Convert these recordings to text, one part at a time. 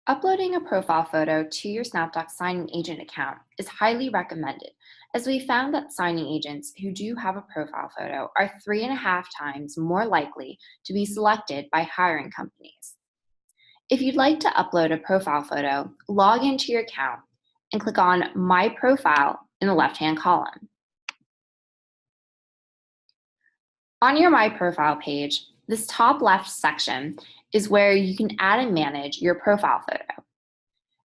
Uploading a profile photo to your Snapdocs signing agent account is highly recommended, as we found that signing agents who do have a profile photo are 3.5 times more likely to be selected by hiring companies. If you'd like to upload a profile photo, log into your account and click on My Profile in the left-hand column. On your My Profile page, this top left section is where you can add and manage your profile photo.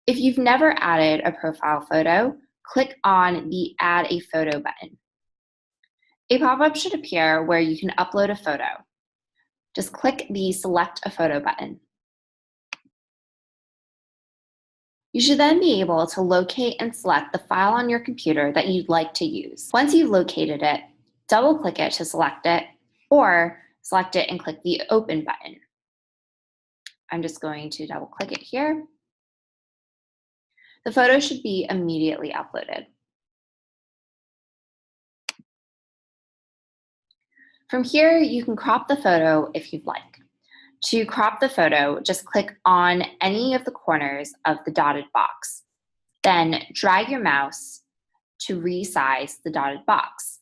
If you've never added a profile photo, click on the Add a Photo button. A pop-up should appear where you can upload a photo. Just click the Select a Photo button. You should then be able to locate and select the file on your computer that you'd like to use. Once you've located it, double-click it to select it, or select it and click the Open button. I'm just going to double-click it here. The photo should be immediately uploaded. From here, you can crop the photo if you'd like. To crop the photo, just click on any of the corners of the dotted box. Then drag your mouse to resize the dotted box.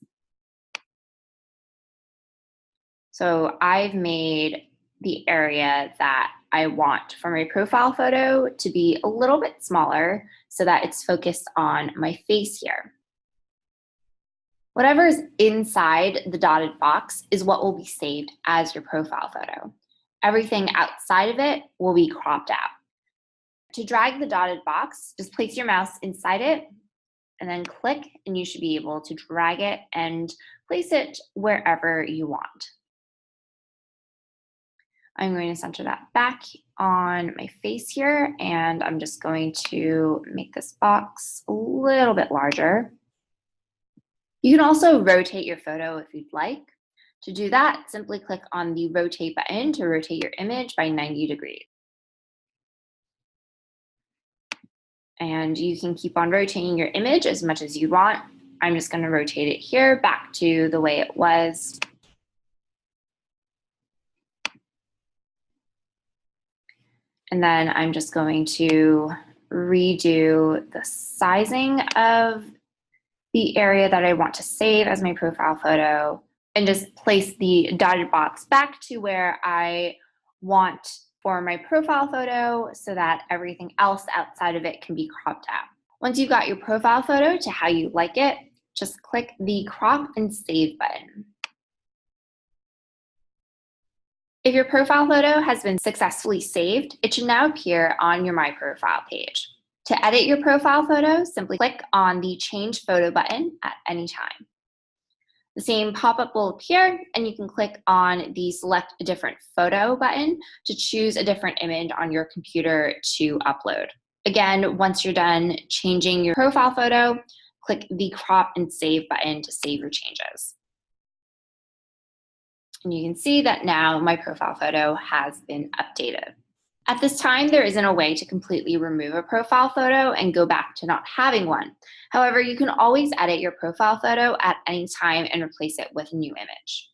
So I've made the area that I want for my profile photo to be a little bit smaller so that it's focused on my face here. Whatever is inside the dotted box is what will be saved as your profile photo. Everything outside of it will be cropped out. To drag the dotted box, just place your mouse inside it and then click, and you should be able to drag it and place it wherever you want. I'm going to center that back on my face here, and I'm just going to make this box a little bit larger. You can also rotate your photo if you'd like. To do that, simply click on the Rotate button to rotate your image by 90 degrees. And you can keep on rotating your image as much as you want. I'm just going to rotate it here back to the way it was. And then I'm just going to redo the sizing of the area that I want to save as my profile photo and just place the dotted box back to where I want for my profile photo so that everything else outside of it can be cropped out. Once you've got your profile photo to how you like it, just click the Crop and Save button. If your profile photo has been successfully saved, it should now appear on your My Profile page. To edit your profile photo, simply click on the Change Photo button at any time. The same pop-up will appear, and you can click on the Select a Different Photo button to choose a different image on your computer to upload. Again, once you're done changing your profile photo, click the Crop and Save button to save your changes. And you can see that now my profile photo has been updated. At this time, there isn't a way to completely remove a profile photo and go back to not having one. However, you can always edit your profile photo at any time and replace it with a new image.